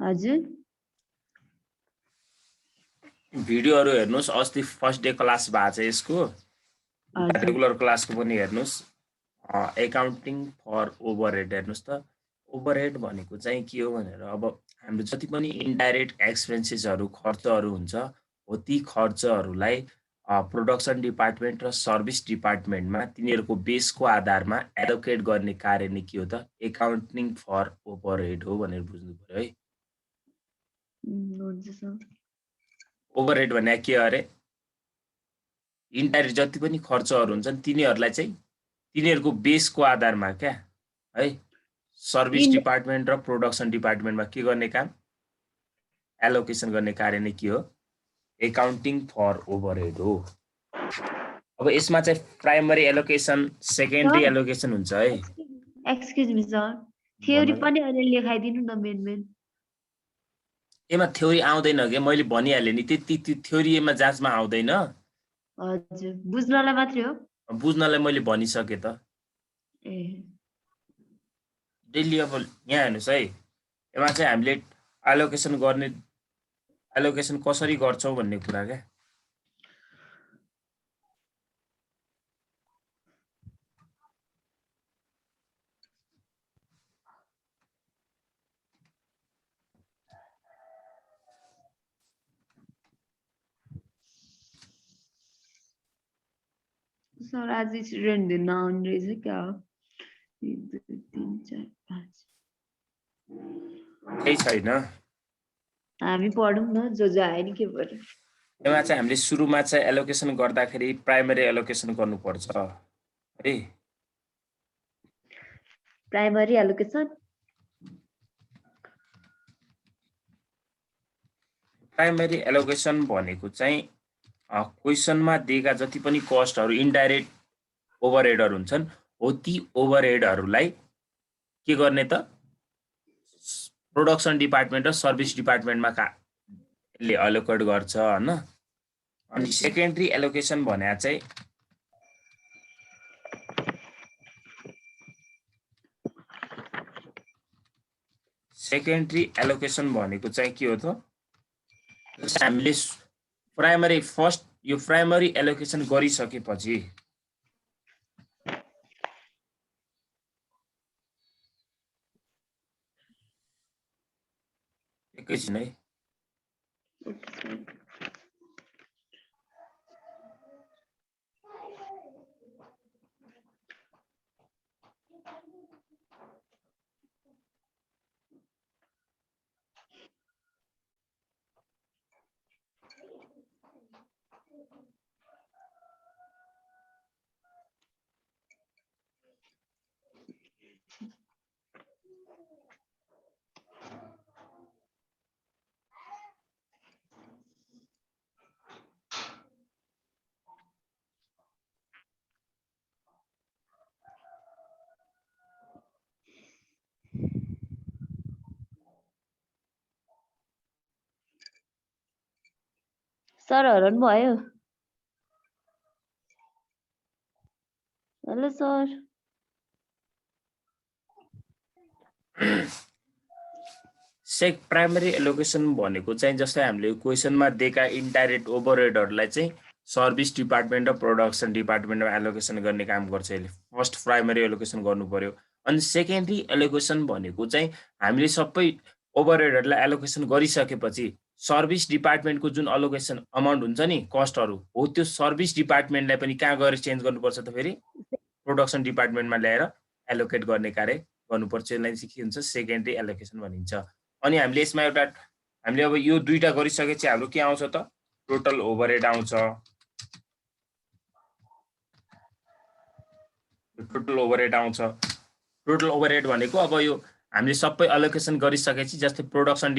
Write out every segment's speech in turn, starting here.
हजुर भिडियोहरु हेर्नुस् अस्ति फर्स्ट डे क्लास भएको छ यसको हजुर रेगुलर क्लासको पनि हेर्नुस् एकाउन्टिङ फर ओभरहेड हेर्नुस् त ओभरहेड भनेको चाहिँ के हो भनेर अब हाम्रो जति पनि इन्डाइरेक्ट एक्सपेन्सेसहरु खर्चहरु हुन्छ हो ती खर्चहरुलाई प्रोडक्सन डिपार्टमेन्ट र सर्भिस डिपार्टमेन्टमा तिनीहरुको बेसको आधारमा एलोकेट गर्ने कार्य नै के हो त एकाउन्टिङ फर ओभरहेड हो भनेर बुझ्नु पर्यो है हुन्छ सर ओभरहेड भने के अरे इन्डाइरेक्ट जति पनि खर्चहरु हुन्छन् तिनीहरुलाई चाहिँ तिनीहरुको बेसको आधारमा क्या है सर्भिस डिपार्टमेन्ट र प्रोडक्सन डिपार्टमेन्टमा के गर्ने काम एलोकेसन गर्ने कार्य नै के हो एकाउन्टिङ फर ओभरहेड हो अब यसमा चाहिँ प्राइमरी एलोकेसन सेकेन्डरी एलोकेसन हुन्छ है एक्सक्युज मी सर थ्योरी पनि अहिले लेखाइदिनु न मेन एमा थ्योरी आउँदैन के मैले भनिहाले नि त्यति थ्योरी एमा जाँचमा आउँदैन हजुर बुझ्नलाई मात्रै हो बुझ्नलाई मैले भनिसके त ए डेली अब यहाँ हेर्नुस् है एमा चाहिँ हामीले एलोकेसन कसरी गर्छौं भन्ने कुरा के सर आज स्टुडेन्ट दिन आउने रहेछ क्या हो 1 2 3 4 5 केही छैन हामी पढौँ न जो आयो नि के भयो एमा चाहिँ हामीले सुरुमा चाहिँ एलोकेसन गर्दाखेरि प्राइमरी एलोकेसन गर्नुपर्छ है प्राइमरी एलोकेसन प्राइमरी एलोकेसन भनेको चाहिँ क्वेशनमा दिएका जति पनि कस्टहरु इन्डाइरेक्ट ओभरहेडहरु हुन्छन् हो ती ओभरहेडहरुलाई के गर्ने त प्रोडक्सन डिपार्टमेन्ट र सर्भिस डिपार्टमेन्टमा ले एलोकेट गर्छ हैन अनि सेकेन्डरी एलोकेसन भने चाहिँ सेकेन्डरी एलोकेसन भनेको चाहिँ के हो त हामीले प्राइमरी फर्स्ट यो प्राइमरी एलोकेसन गरिसकेपछि एकैछिन है सर हराउनु भयो हेलो सर प्राइमरी एलोकेसन भनेको चाहिँ जस्तै हामीले क्वेशनमा दिएका इन्डाइरेक्ट ओभरहेडहरुलाई चाहिँ सर्भिस डिपार्टमेन्ट र प्रोडक्सन डिपार्टमेन्टमा एलोकेसन गर्ने काम गर्छ यसले फर्स्ट प्राइमरी एलोकेसन गर्नु पर्यो अनि सेकेन्डरी एलोकेसन भनेको चाहिँ हामीले सबै ओभरहेडहरुलाई एलोकेसन गरिसकेपछि सर्भिस डिपार्टमेन्टको जुन एलोकेसन अमाउन्ट हुन्छ नि कस्टहरु हो त्यो सर्भिस डिपार्टमेन्टलाई पनि कहाँ गएर चेन्ज गर्नुपर्छ त फेरि प्रोडक्सन डिपार्टमेन्टमा ल्याएर एलोकेट गर्ने कार्य गर्नुपर्छ यसलाई चाहिँ के हुन्छ सेकेन्डरी एलोकेसन भनिन्छ अनि हामीले यसमा एउटा हामीले अब यो दुईटा गरिसकेपछि हाम्रो के आउँछ त टोटल ओभरहेड आउँछ टोटल ओभरहेड भनेको अब यो हामीले सबै एलोकेसन गरिसकेपछि जस्तै प्रोडक्सन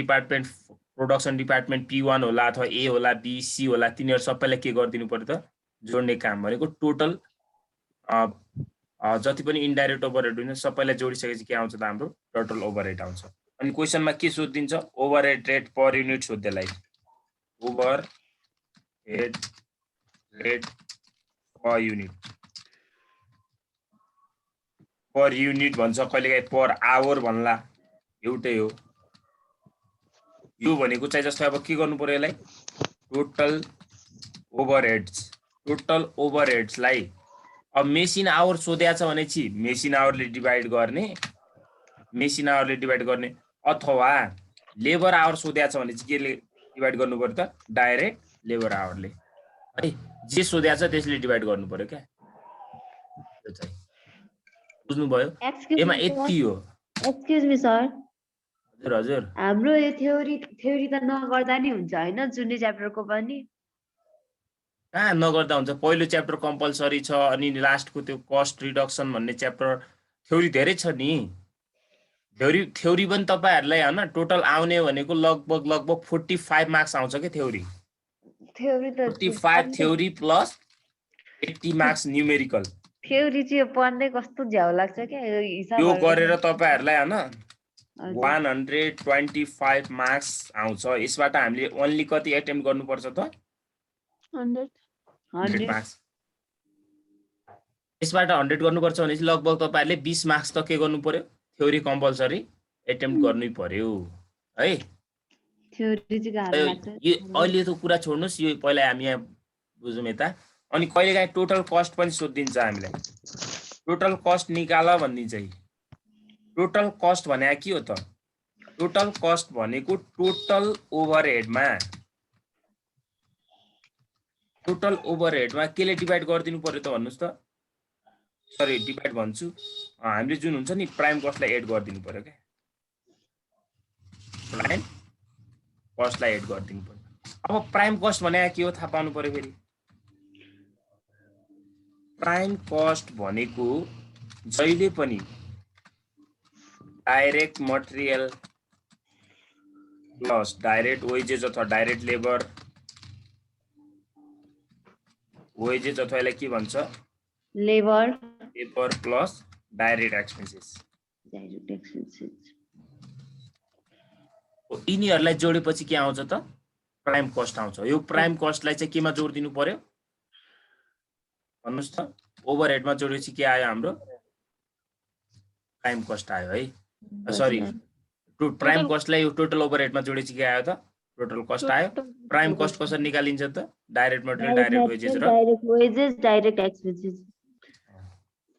डिपार्टमेन्ट P1 होला अथवा A होला B C होला तिनीहरु सबैलाई के गर्दिनु पर्यो त जोड्ने काम भनेको टोटल जति पनि इन्डाइरेक्ट ओभरहेड हुन्छ सबैलाई जोडिसकेपछि के आउँछ त हाम्रो टोटल ओभरहेड आउँछ अनि क्वेशनमा के सोधिन्छ ओभरहेड रेट पर युनिट सोध्दैलाई ओभरहेड रेट पर युनिट भन्छ कहिलेकाहीँ पर आवर भन्ला एउटै हो यो भनेको चाहिँ जस्तै अब के गर्नु पर्यो यसलाई टोटल ओभरहेड्सलाई अब मेसिन आवर सोधेको छ भनेपछि मेसिन आवरले डिभाइड गर्ने अथवा लेबर आवर सोधेको छ भने चाहिँ केले डिभाइड गर्नु पर्यो त डाइरेक्ट लेबर आवरले है जे सोधेको छ त्यसले डिभाइड गर्नु पर्यो क्या त्यो चाहिँ बुझ्नुभयो एमा यति हो एक्सक्युज मी सर हजुर हजुर हाम्रो यो थ्योरी त नगर्दा नि हुन्छ हैन जुनै च्याप्टरको पनि कहाँ नगर्दा हुन्छ पहिलो च्याप्टर कम्पलसरी छ अनि लास्टको त्यो कस्ट रिडक्सन भन्ने च्याप्टर थ्योरी धेरै छ नि थ्योरी पनि तपाईहरुलाई हैन टोटल आउने भनेको लगभग 45 मार्क्स आउँछ के थ्योरी त 45 theory plus 80 marks numerical theory चाहिँ पढ्नै कस्तो झ्याउ लाग्छ के हिसाब यो गरेर तपाईहरुलाई हैन 125 मार्क्स आउँछ यसबाट हामीले ओन्ली कति अटेम्प्ट गर्नुपर्छ त 100 मार्क्स यसबाट 100 गर्नुपर्छ भने चाहिँ लगभग तपाईहरुले 20 मार्क्स त के गर्नु पर्यो थ्योरी कम्पलसरी एटेम्प्ट गर्नै पर्यो है थ्योरी चाहिँ गाह्रो लाग्छ यो अहिले त कुरा छोड्नुस् यो पहिला हामी यहाँ बुझौँ यता अनि कहिलेकाहीँ टोटल कस्ट पनि सोधिन्छ हामीलाई टोटल कस्ट निकाल भनिदिन्छ टोटल कस्ट भने के हो त टोटल कस्ट भनेको टोटल ओभरहेडमा केले डिभाइड गरिदिनु पर्यो त भन्नुस् त सरी डिभाइड भन्छु हामीले जुन हुन्छ नि प्राइम कस्टलाई एड गरिदिनु पर्यो के प्राइम कस्टलाई एड गरिदिनु पर्यो अब प्राइम कस्ट भने के हो थाहा पाउनु पर्यो फेरि प्राइम कस्ट भनेको जहिले पनि direct material plus direct wages अथवा डाइरेक्ट लेबर वेजेस अथवा यसलाई के भन्छ लेबर प्लस डाइरेक्ट एक्सपेन्सेस यिनीहरूलाई जोडेपछि के आउँछ त प्राइम कस्ट आउँछ यो प्राइम कस्टलाई चाहिँ केमा जोडिदिनु पर्यो भन्नुस् त ओभरहेडमा जोडेपछि के आयो हाम्रो प्राइम कस्ट आयो है सरी प्राइम कस्टलाई यो टोटल ओभरहेडमा जोडेपछि के आयो त टोटल कस्ट आयो प्राइम कस्ट कसरी निकालिन्छ त direct material direct wages direct expenses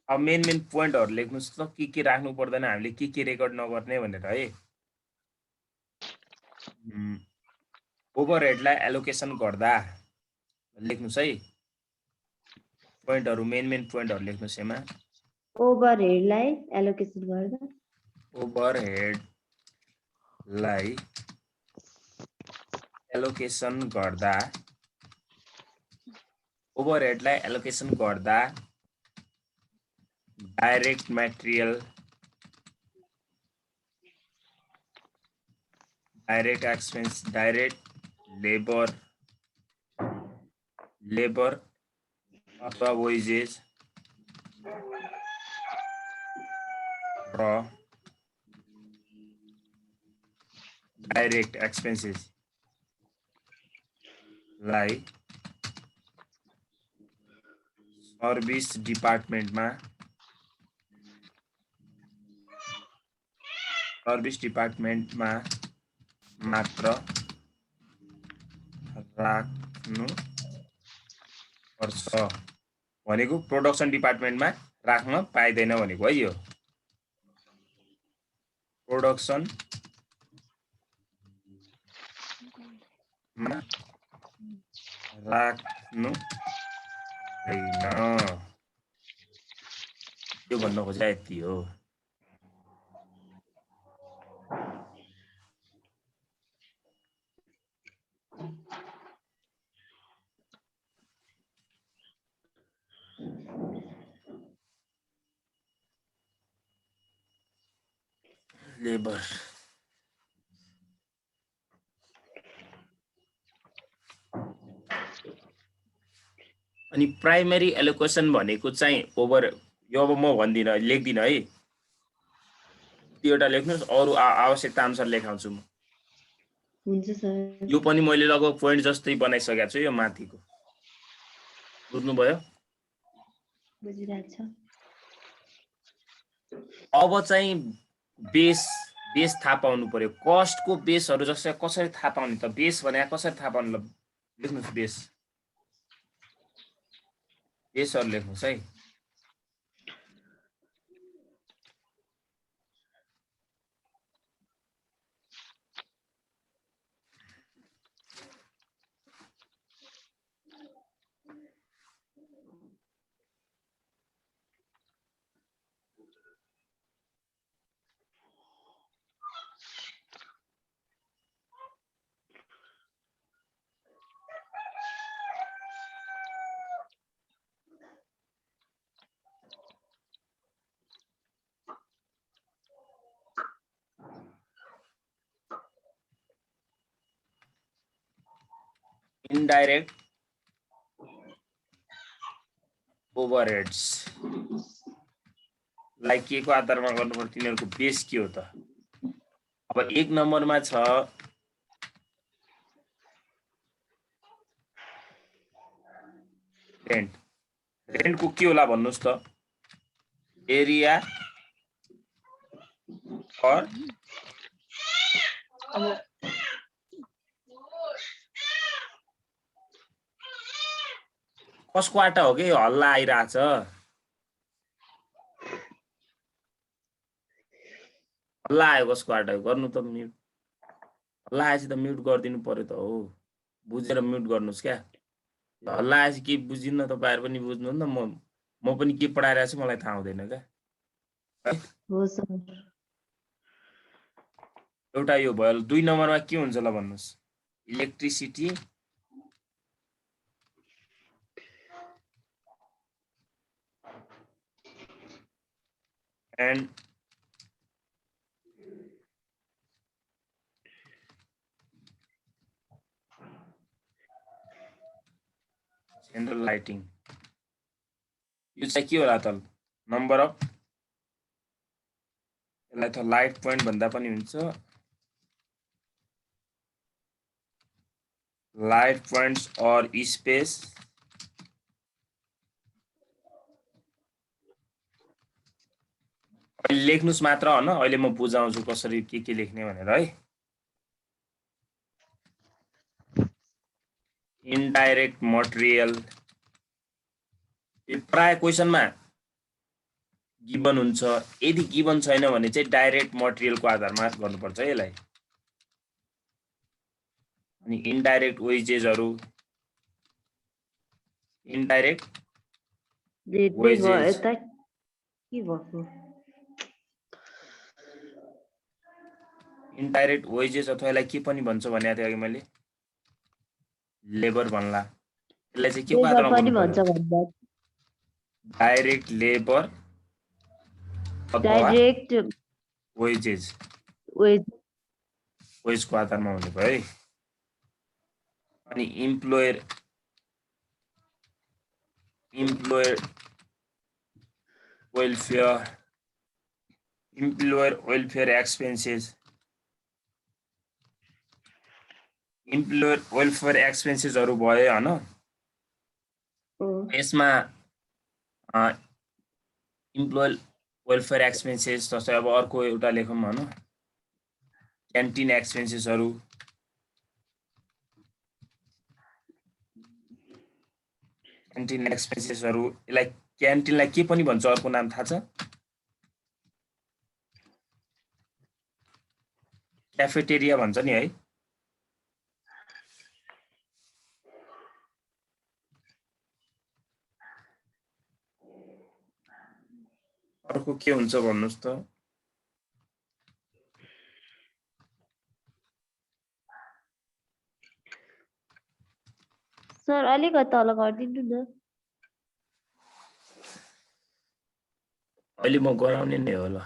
अब मेन पोइन्टहरु लेख्नुस् त के राख्नु पर्दैन हामीले के रेकर्ड नगर्ने भनेर है ओभरहेडलाई एलोकेसन गर्दा लेख्नुस् है पोइन्टहरु मेन पोइन्टहरु लेख्नुस् यसमा ओभरहेडलाई एलोकेसन गर्दा ओभरहेडलाई एलोकेसन गर्दा direct material direct expense direct labour अथवा वेजेस र डाइरेक्ट एक्सपेन्सेस लाई सर्भिस डिपार्टमेन्टमा मात्र राख्नु पर्छ भनेको प्रोडक्सन डिपार्टमेन्टमा राख्न पाइदैन भनेको है यो प्रोडक्सन मा राख्नु हैन यो भन्न खोजे यति हो लेबर अनि प्राइमरी एलोकेसन भनेको चाहिँ ओभर यो अब म भन्दिन लेख्दिन है एउटा लेख्नुस् अरु आवश्यकता अनुसार लेखाउँछु म हुन्छ सर यो पनि मैले लगभग पोइन्ट जस्तै बनाइसकेको छु यो माथिको बुझ्नु भयो बुझिरहेको छ अब चाहिँ बेस बेस थाहा पाउनु पर्यो कस्टको बेसहरू जस्तै कसरी थाहा पाउने त बेस भने कसरी थाहा पाउनु ल लेख्नुस् बेसहरू लेख्नुस् है इन्डाइरेक्ट ओभरहेड्स लाई के को आधारमा गर्नुपर्छ तिनीहरूको बेस के हो त अब 1 नम्बरमा छ रेन्टको के होला भन्नुस् त एरिया और कसको आटा हो कि हल्ला आइरहेछ हल्ला आयो कसको आटा गर्नु त म्युट हल्ला आएपछि त म्युट गरिदिनु पर्यो त हो बुझेर म्युट गर्नुस् क्या हल्ला आएपछि के बुझिन्न तपाईहरु पनि बुझ्नु नि त म पनि के पढाइरहेको छु मलाई थाहा हुँदैन क्या हो सर एउटा यो भयो 2 नम्बरमा के हुन्छ ल भन्नुस् इलेक्ट्रिसिटी and general lighting यो चाहिँ के होला त नम्बर अफ यसलाई त लाइट पोइन्ट भन्दा पनि हुन्छ लाइट पोइन्ट्स और स्पेस अहिले लेख्नुस् मात्र हैन अहिले म बुझाउँछु कसरी के लेख्ने भनेर है इनडाइरेक्ट मटेरियल प्राय क्वेशनमा गिवन हुन्छ यदि गिवन छैन भने चाहिँ डाइरेक्ट मटेरियलको आधारमा गर्नुपर्छ है यसलाई अनि इनडाइरेक्ट वेजेसहरु इनडाइरेक्ट वेजेस के भएको इनडाइरेक्ट वेजेस अथवा यसलाई के पनि भन्छ भने थियो अघि मैले लेबर भन्ला यसलाई चाहिँ के को आधारमा पनि भन्छ भन्दा डाइरेक्ट लेबर डाइरेक्ट वेजेस वेजको आधारमा हुने भयो है अनि employer welfare expenses employer welfare एक्सपेन्सेसहरु भयो हैन यसमा इम्प्लोयर वेलफेयर एक्सपेन्सेस जस्तै अब अर्को एउटा लेखौं हैन क्यान्टिन एक्सपेन्सेसहरु क्यान्टिन एक्सपेन्सेसहरु यसलाई क्यान्टिनलाई के पनि भन्छ अर्को नाम थाहा छ क्याफेटेरिया भन्छ नि है अर्को के हुन्छ भन्नुस् त सर अलिकति तल गरिदिनु न अहिले म गराउने नै हो ल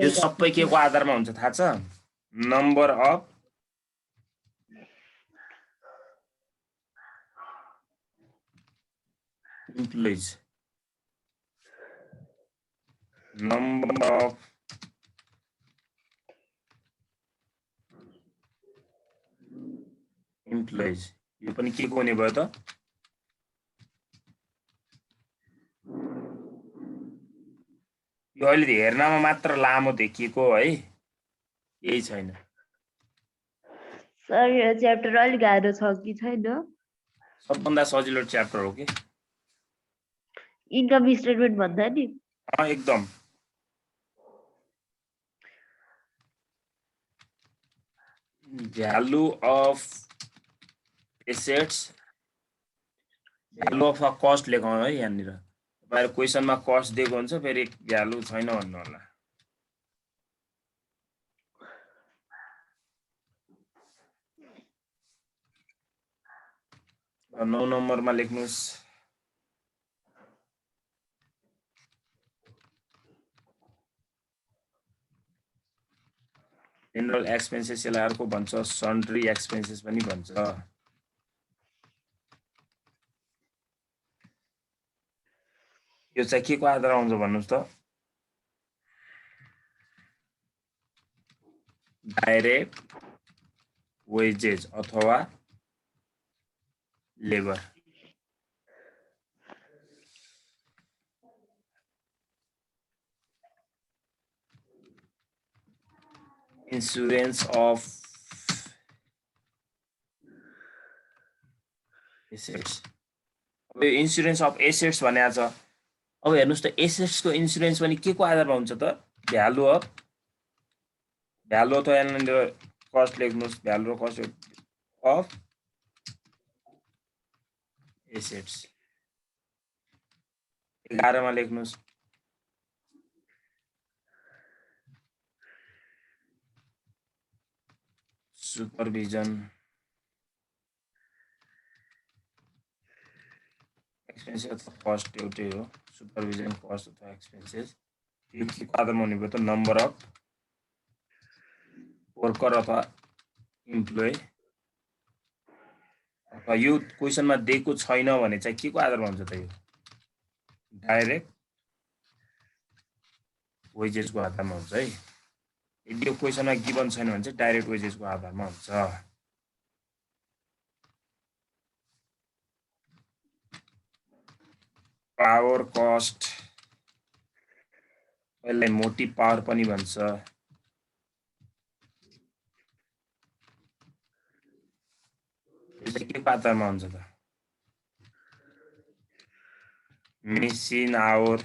यो सबै के को आधारमा हुन्छ थाहा छ number of employees number of employees यो पनि के को हुने भयो त यो अहिले हेर्नमा मात्र लामो देखिएको है, यही छैन। सर यो च्याप्टर अलिक गाह्रो छ कि छैन? सबभन्दा सजिलो च्याप्टर हो कि। इन्कम स्टेटमेन्ट भन्दा नि एकदम value of assets, value of a cost लेखौँ है यहाँनिर। तपाईँहरू क्वेसनमा कस्ट दिएको हुन्छ, फेरि भ्यालु छैन भन्नु होला। र 9 नम्बरमा लेख्नुहोस् जेनरल एक्सपेन्सेस, यसलाई अर्को भन्छ सन्ड्री एक्सपेन्सेस पनि भन्छ। यो चाहिँ के को आधारमा आउँछ भन्नुहोस् त? डाइरेक्ट वेजेस अथवा लेबर। Insurance of assets. अब यो इन्सुरेन्स अफ एसेट्स भनेको छ। अब हेर्नुहोस् त, एसेट्सको इन्सुरेन्स पनि के को आधारमा हुन्छ त? भ्यालु अफ, भ्यालु अथवा यहाँनिर कस्ट लेख्नुहोस्, भ्यालु र कस्ट अफ एसेट्स। 11 मा लेख्नुहोस् सुपरभिजन एक्सपेन्सेस अथवा कस्ट एउटै हो, सुपरभिजन कस्ट अथवा एक्सपेन्सेस। यो के को आधारमा हुने भयो त? नम्बर अफ वर्कर अथवा इम्प्लोइ। अथवा यो क्वेसनमा दिएको छैन भने चाहिँ के को आधारमा हुन्छ त? यो डाइरेक्ट वेजेसको आधारमा हुन्छ है। यदि यो क्वेसनमा गिभन छैन भने चाहिँ डाइरेक्ट वेजेसको आधारमा हुन्छ। पावर कस्ट, यसलाई मोटी पावर पनि भन्छ। यो चाहिँ के को आधारमा हुन्छ त? मेसिन आवर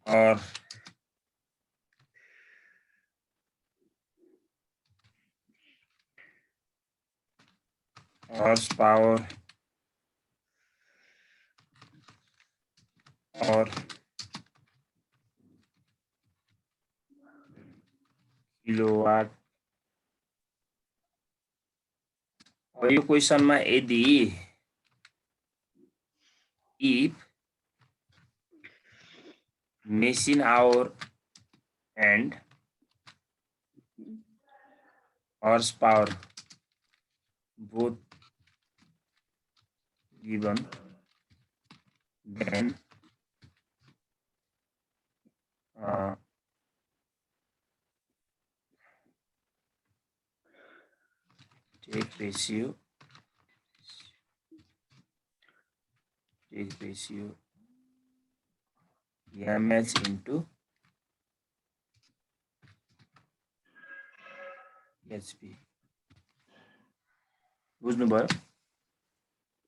और हॉर्स पावर और किलोवाट। अब यो क्वेसनमा यदि if machine hour and horsepower both given, then take ratio MH into HP। बुझ्नुभयो?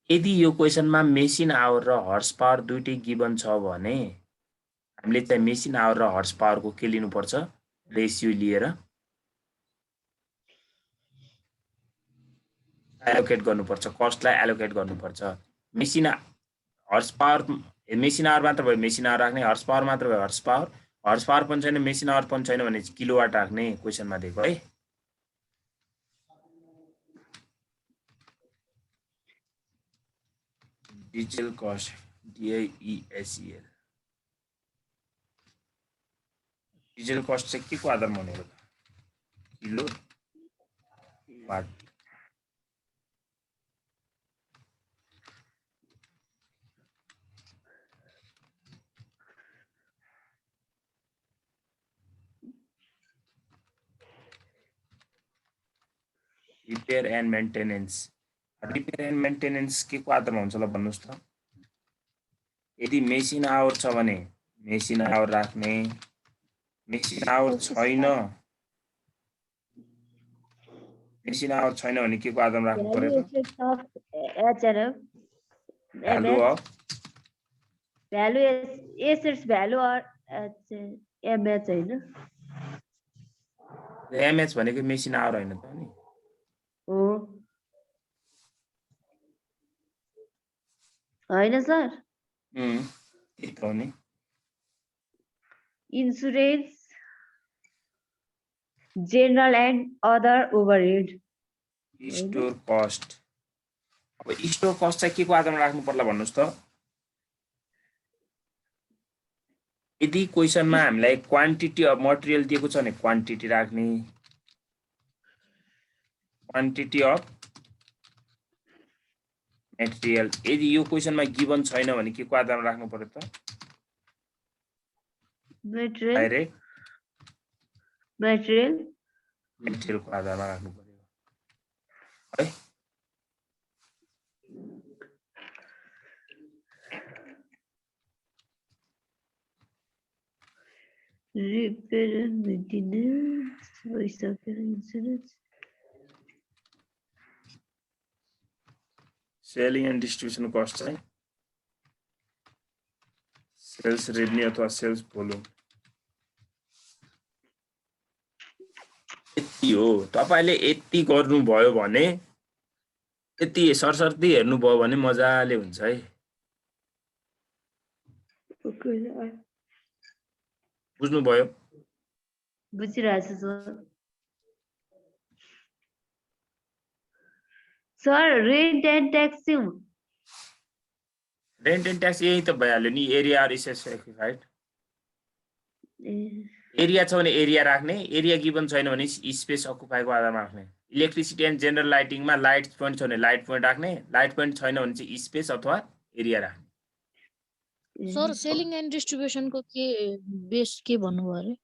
यदि यो क्वेसनमा मेसिन आवर र हर्स पावर दुईटै गिभन छ भने हामीले चाहिँ मेसिन आवर र हर्स पावरको के लिनुपर्छ? रेसियो लिएर एलोकेट गर्नुपर्छ, कस्टलाई एलोकेट गर्नुपर्छ। Machine horse power, machine hour मात्र भयो मेसिन आवर राख्ने, हर्स पावर मात्र भयो हर्स पावर पनि छैन, मेसिन आवर पनि छैन भने किलोवाट राख्ने क्वेसनमा दिएको है। Diesel cost, DIESEL, diesel cost चाहिँ के को आधारमा हुने हो? Kilo watt. Repair and maintenance, repair and maintenance के को आधारमा हुन्छ ल भन्नुहोस् त? यदि मेसिन आवर छ भने मेसिन आवर राख्ने, मेसिन आवर छैन, मेसिन आवर छैन भने के को आधारमा राख्नु पर्यो Value त? assets of HRF. Value MS. Of Value assets value or MH होइन? एमएच भनेको मेसिन आवर होइन त नि? हो होइन सर? के त हो नि? Insurance, general and other overhead. Store cost. अब स्टोर कस्ट चाहिँ के को आधारमा राख्नु पर्ला भन्नुस् त? यदि क्वेसनमा हामीलाई क्वान्टिटी अफ मटेरियल दिएको छ भने क्वान्टिटी राख्ने, क्वान्टिटी अफ मटेरियल। यदि यो क्वेसनमा गिभन छैन भने के को आधारमा राख्नु पर्यो त? Material, direct material. मटेरियलको आधारमा राख्नु पर्यो है। Repair and maintenance, भइसक्यो, insurance. Selling and distribution cost चाहिँ सेल्स रेभेन्यू अथवा सेल्स भोल्युम। यति हो। तपाईले यति गर्नुभयो भने, यति सरसर्ती हेर्नुभयो भने मजाले हुन्छ है। बुझ्नुभयो? बुझिरहेछु sir. Sir rent and tax चाहिँ रेन्ट एन्ड ट्याक्स यही त भइहाल्यो नि, एरिया आर स्पेसिफाइड। एरिया छ भने एरिया राख्ने, एरिया गिभन छैन भने स्पेस अकुपाईको आधारमा राख्ने। इलेक्ट्रिसिटी एन्ड जेनरल लाइटिङमा लाइट पोइन्ट छ भने लाइट पोइन्ट राख्ने, लाइट पोइन्ट छैन भने चाहिँ स्पेस अथवा एरिया राख्ने। सर सेलिङ एन्ड डिस्ट्रिब्युसनको के बेस के भन्नुभयो अरे?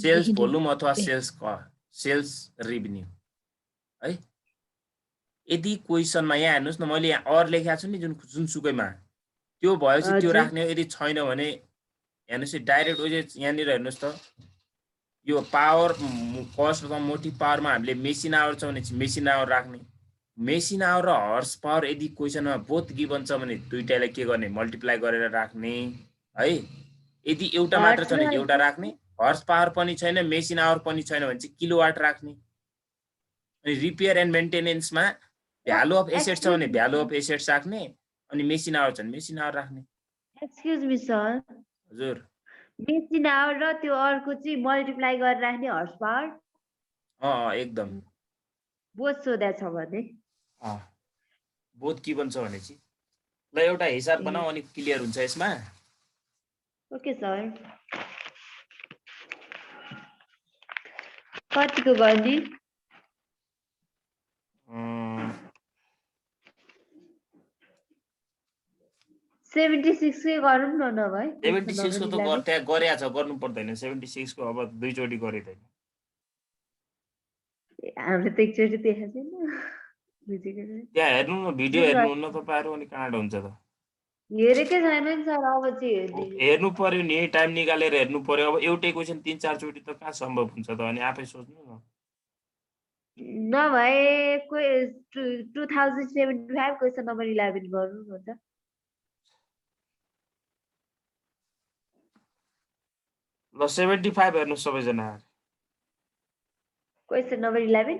सेल्स भोल्युम अथवा सेल्स रेभेन्यू है। यदि क्वेसनमा यहाँ हेर्नुस् न, मैले यहाँ अर लेखेको छु नि जुनसुकैमा, त्यो भएपछि त्यो राख्ने हो। यदि छैन भने हेर्नुस् डाइरेक्ट ओजे यहाँनिर हेर्नुस् त, यो पावर कस्ट अथवा मोटिभ पावरमा हामीले मेसिन आवर छ भने मेसिन आवर राख्ने। मेसिन आवर र हर्स पावर यदि क्वेसनमा बोथ गिभन छ भने दुईटालाई के गर्ने, मल्टिप्लाई गरेर राख्ने है। यदि एउटा मात्र छ भने एउटा राख्ने, हर्स पावर पनि छैन मेसिन आवर पनि छैन भने चाहिँ किलोवाट राख्ने। अनि रिपेयर एन्ड मेन्टेनेन्समा भ्यालु अफ एसेट्स छ भने भ्यालु अफ एसेट्स राख्ने, अनि मेसिन आवर छ भने मेसिन आवर राख्ने। एक्सक्युज मी सर, हजुर मेसिन आवर र त्यो अर्को चाहिँ मल्टिप्लाई गरेर राख्ने हर्स पावर। एकदम बोथ सोधा छ भने बोथ गिभन छ भने चाहिँ ल एउटा हिसाब बनाऊ अनि क्लियर हुन्छ यसमा। Okay sir. कतिको गर्ने? 76 के गरौँ न नभए। 76 को त त्यहाँ गरेया छ, गर्नु पर्दैन। 76 को अब दुईचोटी गरिदैन। हामीले त एकचोटि देखाएको छैन, बुझेको छैन। त्यहाँ हेर्नु न, भिडियो हेर्नुहुन्न तपाईहरु, अनि कहाँबाट हुन्छ त? हेरेकै छैन नि सर, अब चाहिँ हेर्ने। हेर्नु पर्यो नि, टाइम निकालेर हेर्नु पर्यो। अब एउटै क्वेशन 3-4 चोटि त कहाँ सम्भव हुन्छ त? अनि आफै सोच्नु न। नभए 2075 क्वेसन नम्बर 11 गर्नु न त। ल 75 हेर्नु सबैजना। Question number 11।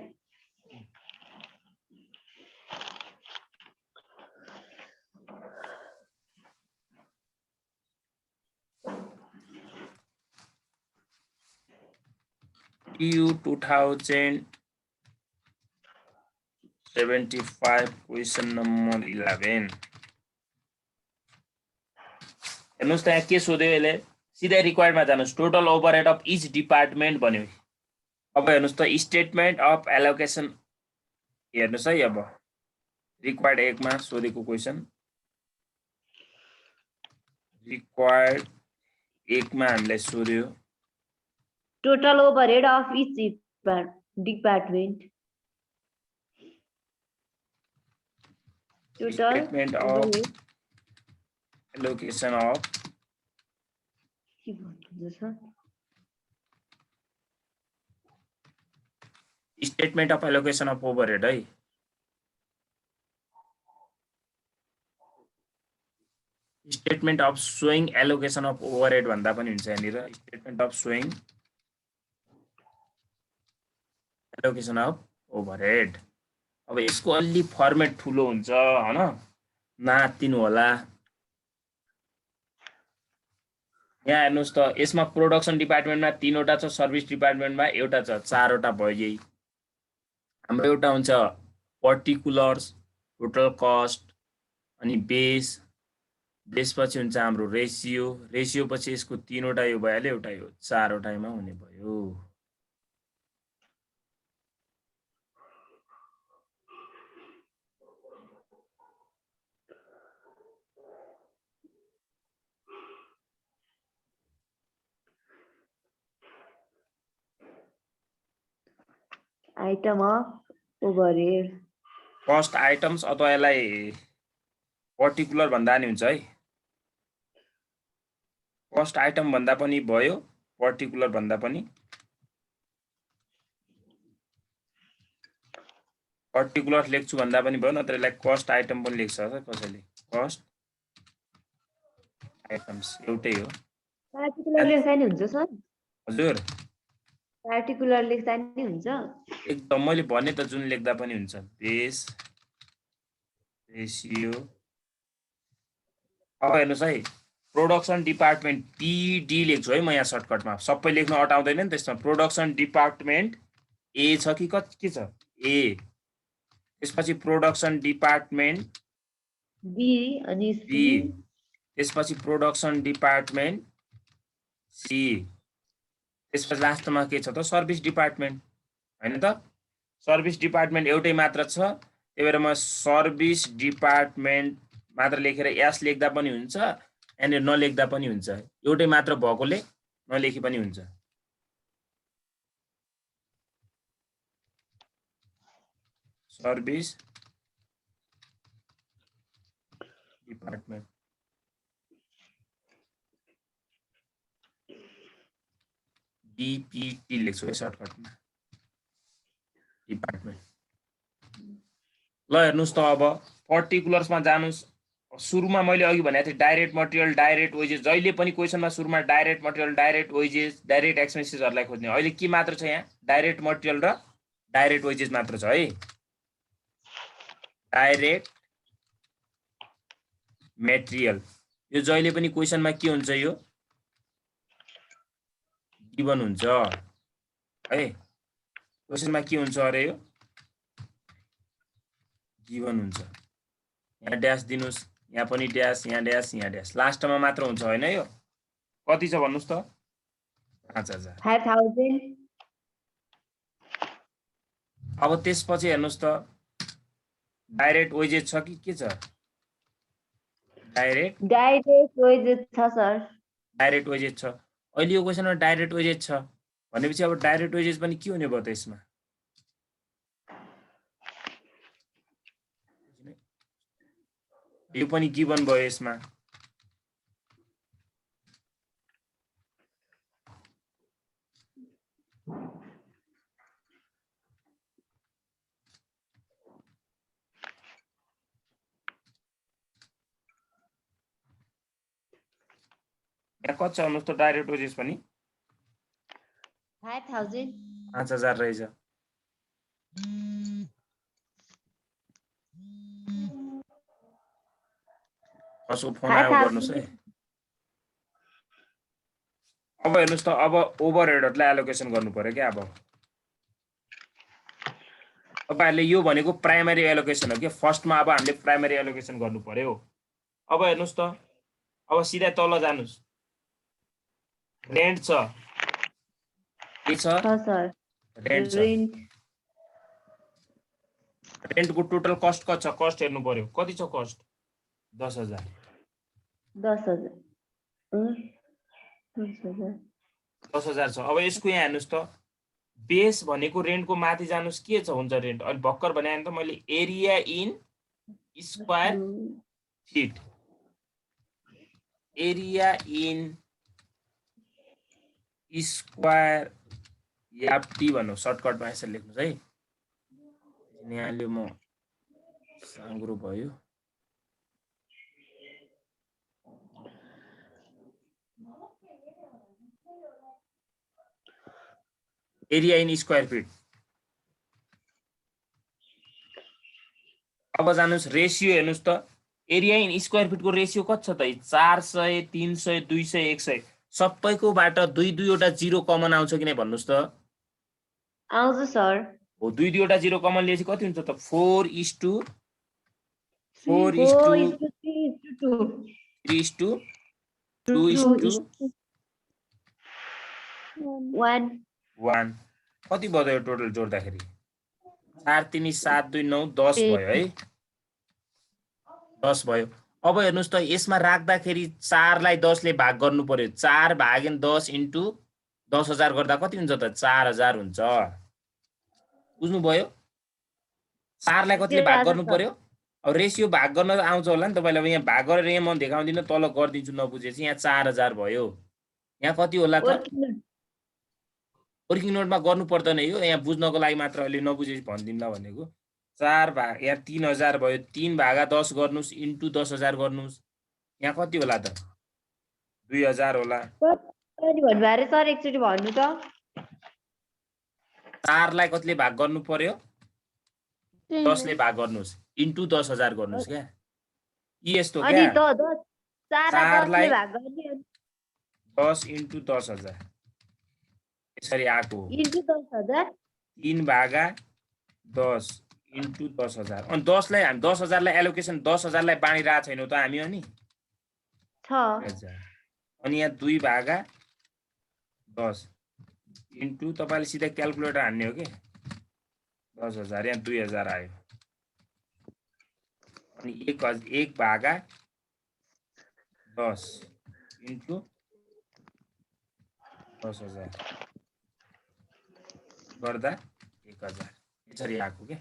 TU 2075 question number 11। हेर्नुस् त यहाँ के सोध्यो यसले, सिधै रिक्वायर्डमा जानुस्। Total overhead of each department भन्यो। अब हेर्नुस् त स्टेटमेन्ट अफ एलोकेसन हेर्नुस् है। अब रिक्वायर्ड 1 मा सोधेको क्वेसन, रिक्वायर्ड 1 मा हामीलाई सोध्यो total overhead of each department. Statement of allocation of के भन्नुहुन्छ sir? Statement of allocation of overhead है। Statement of showing allocation of overhead भन्दा पनि हुन्छ यहाँनिर। Statement of showing allocation of overhead. अब यसको अलि फर्मेट ठुलो हुन्छ हैन, नातिनु होला। यहाँ हेर्नुस् त, यसमा प्रोडक्सन डिपार्टमेन्टमा 3 वटा छ, सर्भिस डिपार्टमेन्टमा एउटा छ, 4 वटा भयो यही। हाम्रो एउटा हुन्छ पर्टिकुलर्स, टोटल कस्ट, अनि बेस, बेसपछि हुन्छ हाम्रो रेसियो, रेसियो पछि यसको 3 वटा यो भइहाल्यो, एउटा यो 4 वटामा हुने भयो। Item of overhead, cost items अथवा यसलाई पर्टिकुलर भन्दा नि हुन्छ है। कस्ट आइटम भन्दा पनि भयो, पर्टिकुलर भन्दा पनि। पर्टिकुलर लेख्छु भन्दा पनि भयो, नत्र यसलाई कस्ट आइटम पनि लेख्छ कसैले। कस्ट आइटम्स एउटै हो। पार्टिकुलर लेख्दा नि हुन्छ सर? हजुर पार्टिकुलर लेख्दा नि हुन्छ? एकदम मैले भने त जुन लेख्दा पनि हुन्छ। Base, ratio. अब हेर्नुस् है, प्रोडक्सन डिपार्टमेन्ट पीडी लेख्छु है म यहाँ सर्टकटमा, सबै लेख्न अटाउँदैन नि त्यसमा। प्रोडक्सन डिपार्टमेन्ट ए छ कि के छ? ए। त्यसपछि प्रोडक्सन डिपार्टमेन्ट बी अनि बी, सी, त्यसपछि प्रोडक्सन डिपार्टमेन्ट सी, त्यसपछि लास्टमा के छ त? सर्भिस डिपार्टमेन्ट हैन त? सर्भिस डिपार्टमेन्ट एउटै मात्र छ, त्यही भएर म सर्भिस डिपार्टमेन्ट मात्र लेखेर एस लेख्दा पनि हुन्छ, यहाँनिर नलेख्दा पनि हुन्छ। एउटै मात्र भएकोले नलेखी पनि हुन्छ। Service department. डिपिटी लेख्छु है सर्टकटमा, डिपार्टमेन्ट। ल हेर्नुस् त, अब पर्टिकुलर्समा जानुस्। सुरुमा मैले अघि भनेको थिएँ डाइरेक्ट मटेरियल, डाइरेक्ट वेजेस। जहिले पनि क्वेसनमा सुरुमा direct material, direct wages, direct एक्सपेन्सेसहरूलाई खोज्ने। अहिले के मात्र छ यहाँ? डाइरेक्ट मटेरियल र डाइरेक्ट वेजेस मात्र छ है। डाइरेक्ट मेटेरियल यो जहिले पनि क्वेसनमा के हुन्छ? यो गिभन हुन्छ है। क्वेसनमा के हुन्छ अरे? यो गिभन हुन्छ। यहाँ ड्यास दिनुस्, यहाँ पनि ड्यास, यहाँ ड्यास, यहाँ ड्यास, लास्टमा मात्र हुन्छ हैन? यो कति छ भन्नुस् त? 5000। 5000। अब त्यसपछि हेर्नुस् त, डाइरेक्ट वेजेस छ कि के छ? डाइरेक्ट वेजेस छ सर। डाइरेक्ट वेजेस छ। अहिले यो क्वेसनमा डाइरेक्ट वेजेस छ भनेपछि अब डाइरेक्ट वेजेस पनि के हुने भयो त यसमा? यो पनि गिभन भयो यसमा। यहाँ कति छ भन्नुस् त? डाइरेक्ट वेजेस पनि 5000। 5000 रहेछ। कसको फोन आयो गर्नुस् है। अब हेर्नुस् त, अब ओभरहेडहरुलाई एलोकेसन गर्नु पर्यो के। अब तपाईहरुले यो भनेको प्राइमरी एलोकेसन हो के। फर्स्टमा अब हामीले प्राइमरी एलोकेसन गर्नु पर्यो। अब हेर्नुस् त, अब सिधै तल जानुस्। रेन्ट छ, के छ सर? रेन्ट छ। रेन्टको टोटल कस्ट कति छ? कस्ट हेर्नु पर्यो, कति छ कस्ट? 10000। 10000 छ। अब यसको यहाँ हेर्नुस् त, बेस भनेको रेन्टको माथि जानुस्, के छ हुन्छ रेन्ट? अहिले भर्खर भने त मैले area in square feet. Area in square याप्टी भन्नु सर्टकटमा यसरी लेख्नुस् है। यहाँले म साङ्ग्रो भयो। Area in square feet. अब जानुस् रेसियो हेर्नुस् त एरिया इन स्क्वायर फिटको रेसियो कति छ त 400 300 200 100 सबैकोबाट 2 वटा जिरो कमन आउँछ कि नै भन्नुस् त। आउँछ सर। हो 2 वटा जिरो कमन लिएपछि कति हुन्छ त 4:4:2 3:2:1 कति भयो टोटल जोड्दाखेरि 4 3 7 2 9 10 भयो है 10 भयो। अब हेर्नुस् त यसमा राख्दाखेरि 4 लाई 10 ले भाग गर्नु पर्यो 4 भागिन 10 इन्टु 10,000 गर्दा कति हुन्छ त 4000 हुन्छ। बुझ्नु भयो 4 लाई कतिले भाग गर्नु पर्यो। अब रेसियो भाग गर्न आउँछ होला नि तपाईलाई। अब यहाँ भाग गरेर यहाँ म देखाउँदिन तल गर्दिन्छु नबुझेपछि। यहाँ 4000 भयो। यहाँ कति होला त वर्किङ नोटमा गर्नु पर्दैन यो यहाँ बुझ्नको लागि मात्र अहिले नबुझेपछि भन्दिनला भनेको। 4 भाग यहाँ 3000 भयो 3 भागा 10 गर्नुस् इन्टु 10,000 गर्नुस् यहाँ कति होला त 2000 होला। कति भन्नु अरे सर एकचोटी भन्नु त। 4 लाई कतिले भाग गर्नु पर्यो 10 ले भाग गर्नुस् इन्टु 10,000 गर्नुस् क्या। यस्तो अनि क्या 4 लाई 10 ले भाग गर्ने 10 इन्टु 10,000 यसरी आको इन्टु 10,000 3 भागा 10 इन्टु 10,000 अनि 10 लाई हामी 10,000 लाई एलोकेसन 10,000 लाई बाँडिरहेको छैनौँ त हामी अनि छ। अनि यहाँ 2 भागा 10 इन्टु तपाईले सिधै क्याल्कुलेटर हान्ने हो के 10,000 यहाँ 2000 आयो। अनि 1 भागा 10 इन्टु 10,000 गर्दा 1000 यसरी आएको के।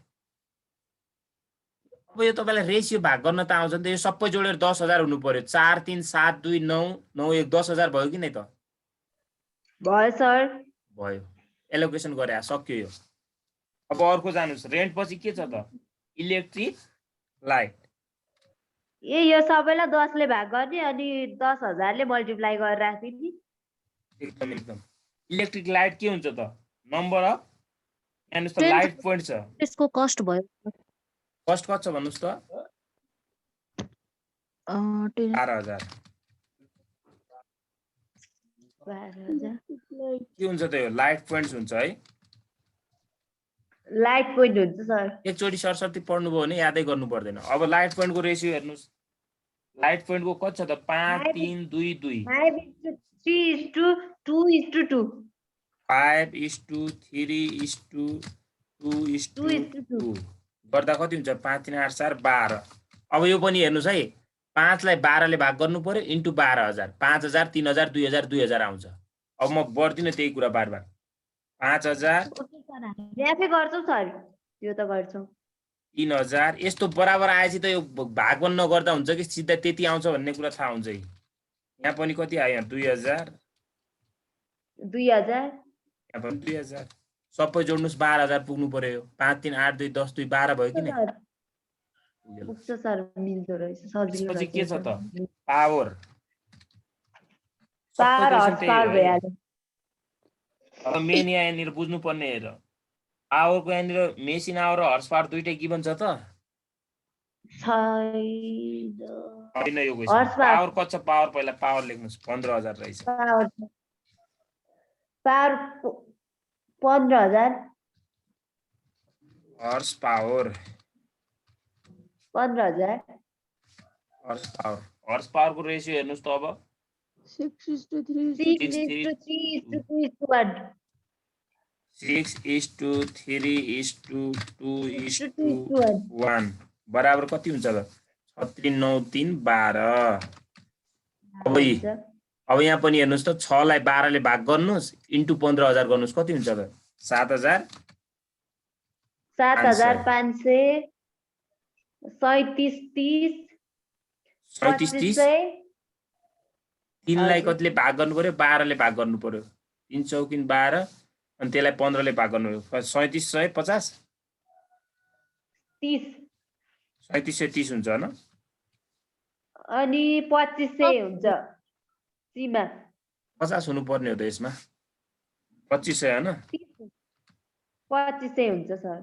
अब यो तपाईलाई रेसियो भाग गर्न त आउँछ नि त। यो सबै जोडेर 10,000 हुनु पर्यो 4 3 7 2 9 9 1 10,000 भयो कि नै त भयो सर। भयो एलोकेसन गरे सक्यो यो। अब अर्को जानुस् रेन्ट पछि के छ त इलेक्ट्रिक लाइट। यो सबैलाई 10 ले भाग गर्ने अनि 10,000 ले मल्टिप्लाई गरेर राख्दिने। एकदम एकदम इलेक्ट्रिक लाइट के हुन्छ त नम्बर अफ हेर्नुस् त लाइट पोइन्ट छ। त्यसको कस्ट भयो कस्ट कति छ भन्नुस् त 12,000 के हुन्छ त यो लाइट पोइन्ट्स हुन्छ है। लाइट पोइन्ट हुन्छ सर। एकचोटि सरस्वती पढ्नु भयो भने यादै गर्नु पर्दैन। अब लाइट पोइन्टको रेसियो हेर्नुस् लाइट पोइन्टको कति छ त 5 3 2 2 5:3:2:2 5:3:2:2 गर्दा कति हुन्छ 5 3 8 4 12। अब यो पनि हेर्नुस् है 5 लाई 12 ले भाग गर्नु पर्यो इन्टु 12,000 5,000 3,000 2,000 2,000 आउँछ। अब म गर्दिन त्यही कुरा बार बार 5,000 याफै गर्छौ सर त्यो त गर्छौ 3,000 यस्तो बराबर आएपछि त यो भाग पनि नगर्दा हुन्छ कि सिधा त्यति आउँछ भन्ने कुरा थाहा हुन्छ। यहाँ पनि कति आयो 2,000 2000 यहाँ पनि 2,000 सबै जोड्नुस् 12,000 पुग्नु पर्यो। 5 3 8 2 10 2 12 भयो कि नै पुग्छ सर मिल्दो रहेछ सजिलो त्यसपछि के रहेछ। छ त पावर पावर हर्स पावर भइहाल्यो। अब मेन यहाँनिर बुझ्नु पर्ने हेर पावरको यहाँनिर मेसिन आवर र हर्स पावर दुईटै गिभन छ त छैन। यो क्वेशन पावर कति छ पावर पहिला पावर लेख्नुस् 15,000 रहेछ। पावर 15,000 हर्स पावर 15,000 हर्स पावरको रेसियो हेर्नुस् त अब 6:3:2:1 6:3:2:1 बराबर कति हुन्छ त 6 3 9 3 12। अब यहाँ पनि हेर्नुस् त 6 लाई 12 ले भाग गर्नुस् इन्टु 15,000 गर्नुस् कति हुन्छ त 7,500 37 30 3लाई हजुर। कतिले भाग गर्नु पर्यो 12 ले भाग गर्नु पर्यो 3 चौकिन 12 अनि त्यसलाई 15 ले भाग गर्नु पर्यो 3750 30 3730 हुन्छ हैन अनि 2500 हुन्छ सीमा 50 हुनु पर्ने हो त यसमा 2500 हैन 2500 हुन्छ सर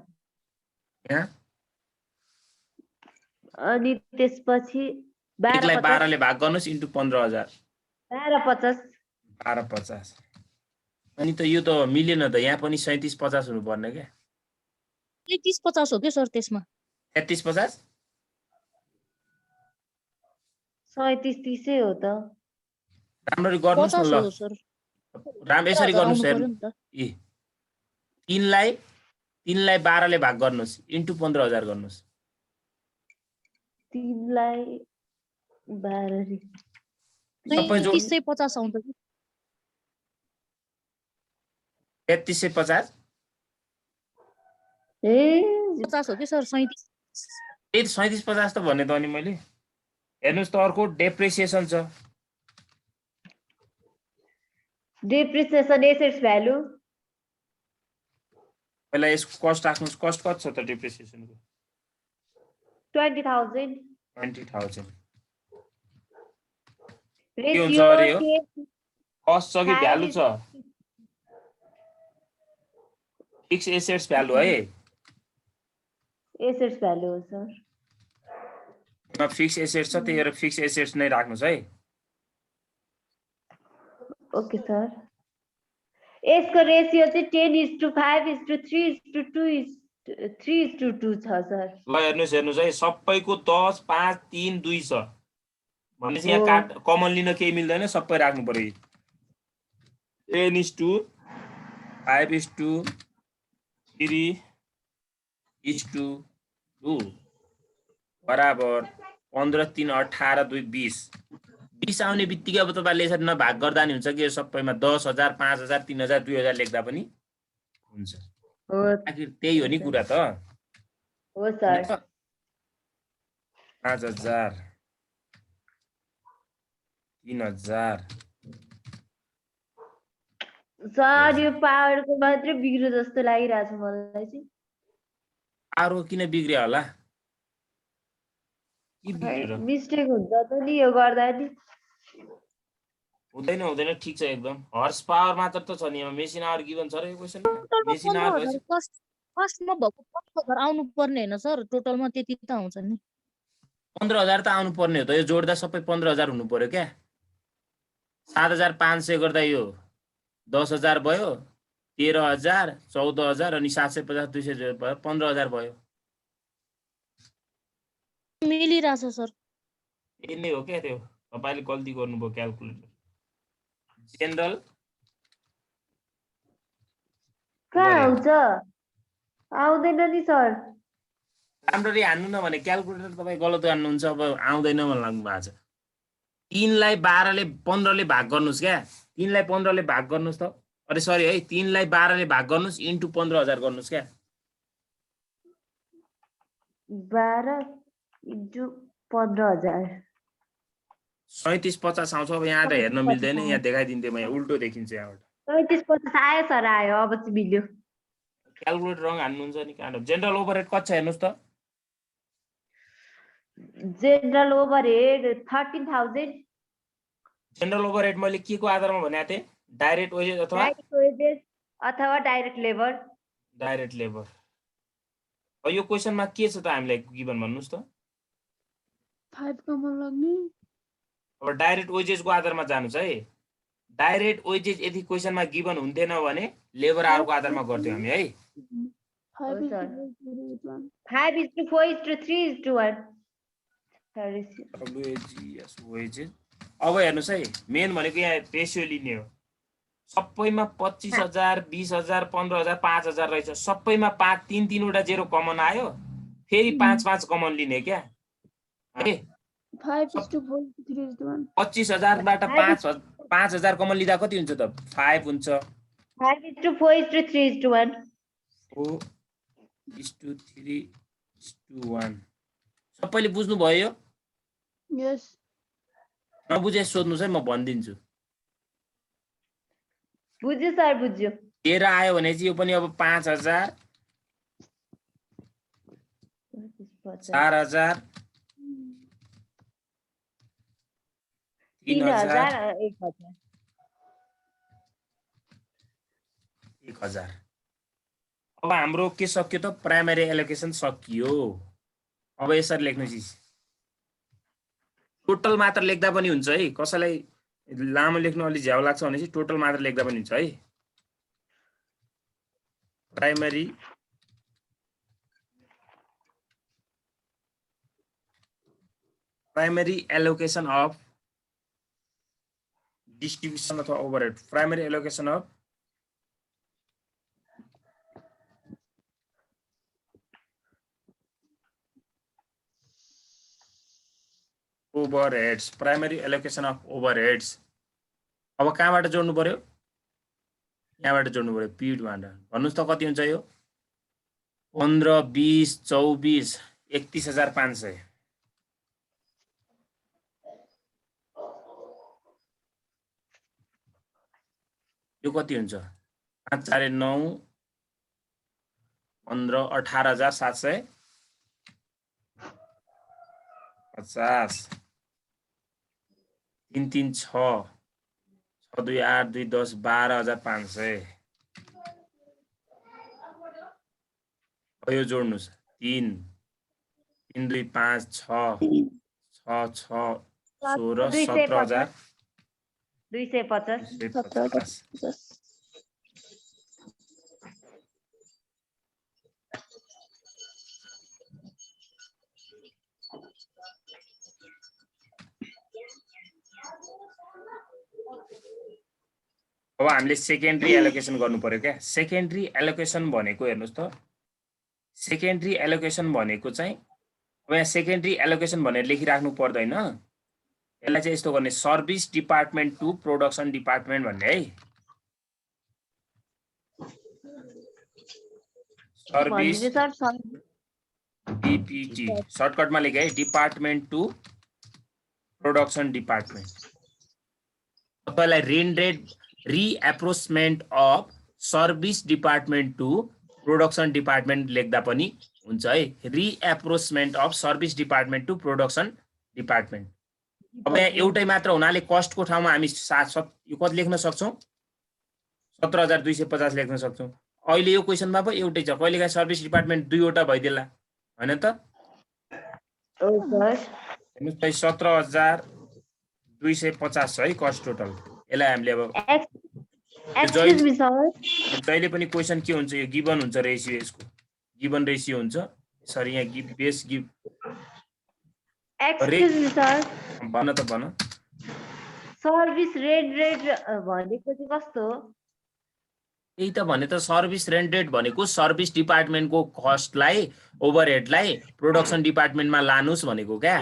यहाँ अनि त्यसपछि 1लाई 12 1250 ले भाग गर्नुस् इन्टु 15000 1250 1250 अनि त यो त मिलेन त यहाँ पनि 3750 हुनु पर्ने के 30-50 हो के सर त्यसमा 3350 3730 हो त राम्ररी गर्नुस् न 50 ल हो सर यसरी गर्नुस् 1000 हेर्नु आउनु पर्यो नि त। ए 3लाई 12 ले भाग गर्नुस् इन्टु 15000 गर्नुस् 3 लाई 12 रे सबै जोड 3350 आउँछ कि 3350 ए 50 हो कि सर 37 ए 3750 त भने त अनि मैले हेर्नुस् त अर्को डेप्रिसिएसन छ डेप्रिसिएसन एसेट्स भ्यालु पहिला यसको कस्ट राख्नुस् कस्ट कति छ त डेप्रिसिएसनको 20000 20000 रेशियो अरे यो? कस्ट छ कि भ्यालु छ फिक्स एसेट्स भ्यालु है एसेट्स भ्यालु हो सर यसमा फिक्स एसेट्स छ त्यही भएर फिक्स एसेट्स नै राख्नुस् है ओके सर यसको रेशियो चाहिँ 10:5:3:2:3:2 छ सर ल हेर्नुस् है सबैको 10 5 3 2 छ भनेपछि यहाँ हो। काट कमन लिन केही मिल्दैन सबै राख्नु पर्यो 10:5:3:2 बराबर 15 3 18 2 20 20 आउने बित्तिकै अब तपाईहरुले यसरी नभाग गर्दा नि हुन्छ कि यो सबैमा 10000 5000 3000 2000 लेख्दा पनि हुन्छ हो आखिर त्यही हो नि कुरा त हो सर 5000 3000 सर यो पावरको मात्रै बिग्रो जस्तो लागिरहेछ मलाई चाहिँ आरो किन बिग्रियो होला के बिग्रियो मिस्टेक हुन्छ त नि यो गर्दा नि हुँदैन ठीक छ एकदम हर्स पावर मात्र त छ नि मेसिन आवर गिभन छ र यो क्वेशन मेसिन आवर फर्स्टमा भएको 5000 आउनु पर्ने हैन सर टोटलमा त्यति त आउँछ नि 15000 त आउनु पर्ने हो त यो जोड्दा सबै 15000 हुनु पर्यो क्या 7500 गर्दा यो 10000 भयो 13000 14000 अनि 750 200 भयो 15000 भयो मिलिरहेछ सर यही हो क्या त्यो तपाईले गल्ती गर्नुभयो क्याल्कुलेटर जेनरल कहाँ आउँछ आउँदैन नि सर राम्ररी हान्नु न भने क्याल्कुलेटर तपाई गलत हान्नुहुन्छ अब आउँदैन भन्नु लाग्नु भएको छ 3 लाई 12 ले 15 ले भाग गर्नुस् क्या 3 लाई 15 ले भाग गर्नुस् त अरे सरी है 3 लाई 12 ले भाग गर्नुस् इन्टु 15000 गर्नुस् क्या 12 इन्टु 15000 3750 आउँछ अब यहाँ त हेर्न मिल्दैन यहाँ देखाइदिन्थे म यहाँ उल्टो देखिन्छ यहाँबाट 3750 आयो सर आयो अब चाहिँ मिल्यो क्याल्कुलेटर रङ हान्नुहुन्छ नि काण्ड जेनरल ओभरहेड कति छ हेर्नुस् त जेनरल ओभरहेड 13000 जेनरल ओभरहेड मैले के को आधारमा भनेको थिएँ डाइरेक्ट वेजेस अथवा डाइरेक्ट वेजेस अथवा डाइरेक्ट लेबर डाइरेक्ट लेबर अब यो क्वेशनमा के छ त हामीलाई गिभन भन्नुस् त 5 कमन लाग्ने अब डाइरेक्ट वेजेसको आधारमा जानुस् है डाइरेक्ट वेजेस यदि क्वेशनमा गिभन हुन्थेन भने लेबर आवरको आधारमा गर्थ्यौं हामी है 5 हो, सर। 5:4:1 5:4:3:1 WAGS वेजेस अब हेर्नुस् है मेन भनेको यहाँ रेशियो लिने हो सबैमा 25000 20000 15000 5000 रहेछ सबैमा 5 3 वटा जेरो कमन आयो फेरि 5 5 कमन लिने क्या है 5:4:3:1 25000 बाट 5000 कमन लिँदा कति हुन्छ त 5 हुन्छ 5:4:3:1 4:3:1 सबैले बुझ्नु भयो यस नबुझे सोध्नुस् है, म भनिदिन्छु। बुझ्यो सर, बुझ्यो। 13 आयो भने चाहिँ यो पनि अब 5000 4000 3000 1000। अब हाम्रो के सक्यो त? प्राइमरी एलोकेसन सकियो। अब यसरी लेख्नुहोस्। टोटल मात्र लेख्दा पनि हुन्छ है। कसैलाई लामो लेख्नु अलि झ्याउ लाग्छ भने चाहिँ टोटल मात्र लेख्दा पनि हुन्छ है। प्राइमरी एलोकेसन अफ डिस्ट्रिब्युसन अथवा overhead. Primary allocation of ओभरहेड्स। Primary allocation of ओभरहेड्स। अब कहाँबाट जोड्नु पर्यो? यहाँबाट जोड्नु पर्यो, P2बाट। भन्नुस् त कति हुन्छ यो? 15 20 24 31500। यो कति हुन्छ? 5 4 9 15 18750 3 3 6 6 2 8 2 10 12500। यो जोड्नुस् 3 3 2 5 6 6 6 16 17000 250। अब हामीले सेकेन्डरी एलोकेसन गर्नु पर्यो क्या। सेकेन्डरी एलोकेसन भनेको हेर्नुस् त, सेकेन्डरी एलोकेसन भनेको चाहिँ अब यहाँ सेकेन्डरी एलोकेसन भनेर लेखिराख्नु पर्दैन। यसलाई चाहिँ यस्तो गर्ने, service department to production department भन्ने है। सर्भिस डिपिटी सर्टकटमा लेखे है, डिपार्टमेन्ट टु प्रोडक्सन डिपार्टमेन्ट। तपाईलाई rendered reapportionment of service department to production department लेख्दा पनि हुन्छ है। Reapportionment of service department to production department. अब यहाँ एउटै मात्र हुनाले कस्टको ठाउँमा हामी यो कति लेख्न सक्छौँ? 17250 लेख्न सक्छौँ। अहिले यो क्वेसनमा पो एउटै छ, कहिलेकाहीँ सर्भिस डिपार्टमेन्ट दुईवटा भइदिएला हैन त? हेर्नुस् त 17250 छ है कस्ट टोटल। यसलाई हामीले अब जहिले पनि क्वेसन के हुन्छ, यो गिभन हुन्छ रेसियो, यसको गिभन रेसियो हुन्छ। सरी यहाँ बेस गिभ भन त भन। सर्भिस रेट भनेको चाहिँ कस्तो हो? यही त भने त, सर्भिस रेन्डेड भनेको सर्भिस डिपार्टमेन्टको कस्टलाई ओभरहेडलाई प्रोडक्सन डिपार्टमेन्टमा लानुस् भनेको क्या।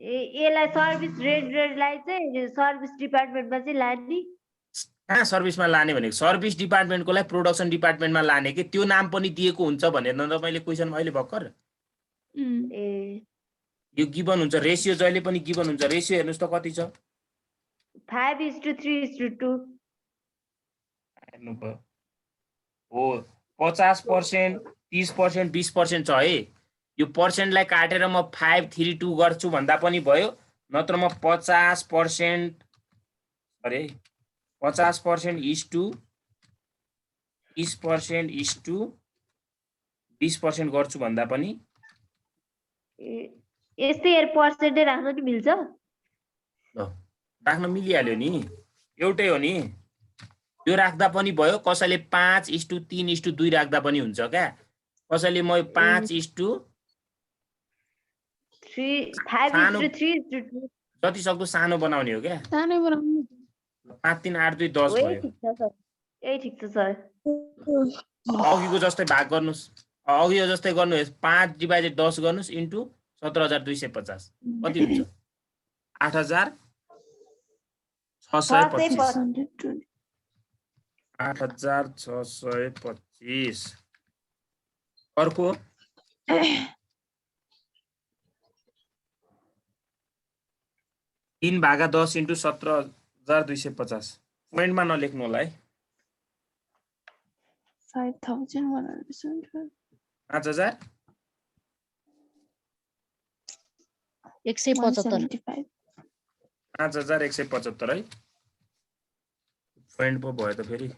यसलाई सर्भिस रेटलाई चाहिँ सर्भिस डिपार्टमेन्टमा चाहिँ लाने। कहाँ सर्भिसमा लाने भनेको? सर्भिस डिपार्टमेन्टकोलाई प्रोडक्सन डिपार्टमेन्टमा लाने कि त्यो नाम पनि दिएको हुन्छ भनेर न तपाईँले क्वेसन अहिले भर्खर। यो गिभन हुन्छ रेसियो, जहिले पनि गिभन हुन्छ। रेसियो हेर्नुस् त कति छ? 5:3:2 हेर्नु भयो हो। 50%, 30%, 20% छ है। यो पर्सेन्टलाई काटेर म 532 गर्छु भन्दा पनि भयो, नत्र म 50% अरे 50% इज टु 30% इज टु 20% गर्छु भन्दा पनि यस्तै पर्सेन्टै राख्न नि मिल्छ। राख्न मिलिहाल्यो नि, एउटै हो नि। यो राख्दा पनि भयो, कसैले 5:3:2 राख्दा पनि हुन्छ क्या। कसैले म 5:3 जति सक्दो सानो बनाउने हो क्या। 5 3 8 2 10 भयो। ठिक छ सर। अघिको जस्तै भाग गर्नुस्, अघि जस्तै गर्नुहोस्। 5/10 गर्नुस् इन्टु 17250 कति हुन्छ? 8625। 8625। अर्को 3/10 × 17,250 पोइन्टमा नलेख्नु होला है 5,175 5,000 175 5,175 है पोइन्ट पो भयो त फेरि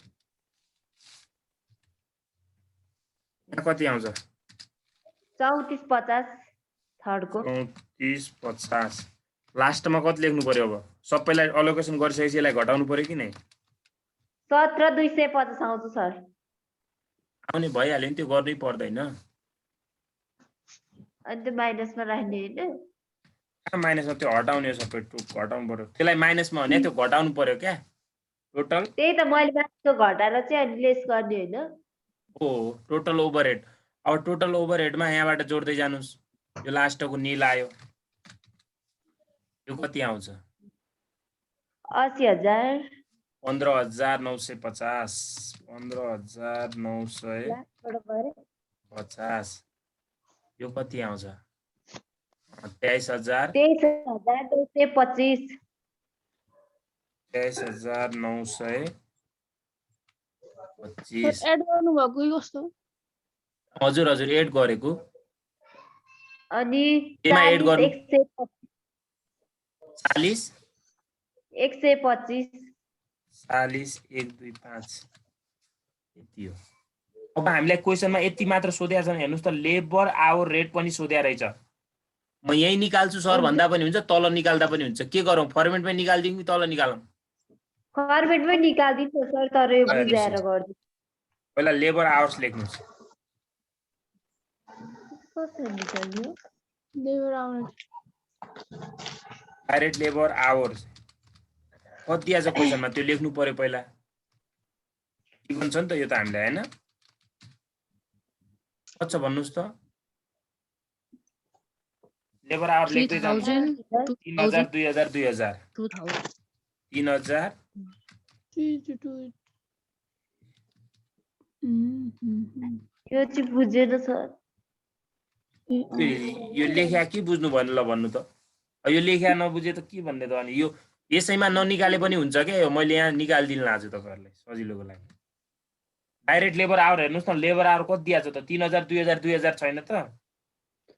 यहाँ कति आउँछ 3450 थर्डको 3450 लास्टमा कति लेख्नु पर्यो अब सबैलाई अलोकेसन गरिसकेपछि यसलाई घटाउनु पर्यो कि नै 17,250 आउँछ सर आउने भइहाल्यो नि त्यो गर्नै पर्दैन अनि त्यो माइनसमा राख्ने होइन माइनसमा त्यो हटाउने हो सबै घटाउनु पर्यो त्यसलाई माइनसमा भने त्यो घटाउनु पर्यो क्या टोटल त्यही त मैले माथिको घटाएर चाहिँ अनि लेस गर्ने होइन हो टोटल ओभरहेड अब टोटल ओभरहेडमा यहाँबाट जोड्दै जानुस् यो लास्टको नील आयो यो कति आउँछ 80,000 15,950 15,950 यो कति आउँछ 23,000 23,225 23,925 एड गर्नु भएको कि कस्तो हजुर हजुर एड गरेको अनि केमा एड गर्नु 40 40 125 40 1 2 5 यति हो अब हामीलाई क्वेसनमा यति मात्र सोधेको छन् हेर्नुस् त लेबर आवर रेट पनि सोधेको रहेछ म यही निकाल्छु सर भन्दा पनि हुन्छ तल निकाल्दा पनि हुन्छ के गरौँ फर्मेटमै निकाल्दिउँ कि तल निकालौँ फर्मेटमै निकाल्दिनु सर तर यो बुझाएर गर्दिनु पहिला लेबर आवर्स लेख्नुस् कसरी निकाल्नु लेबर आउने डाइरेक्ट लेबर आवर्स कति दिएको छ क्वेसनमा त्यो लेख्नु पर्यो पहिला गिभन छ नि त यो त हामीलाई हैन कति छ भन्नुस् त लेबर आवर लेख्दै जानु 3000 3,000 2,000 2,000 3,000 यो चाहिँ बुझेन सर यो लेख्या के बुझ्नु भन्नु ल भन्नु त यो लेख्या नबुझे त के भन्ने त अनि यो यसैमा ननिकाले पनि हुन्छ के मैले यहाँ निकाल्दिन आज तपाईहरुलाई सजिलोको लागि डाइरेक्ट लेबर आवर हेर्नुस् न लेबर आवर कति दिएको छ त 3,000 2,000 2,000 छैन त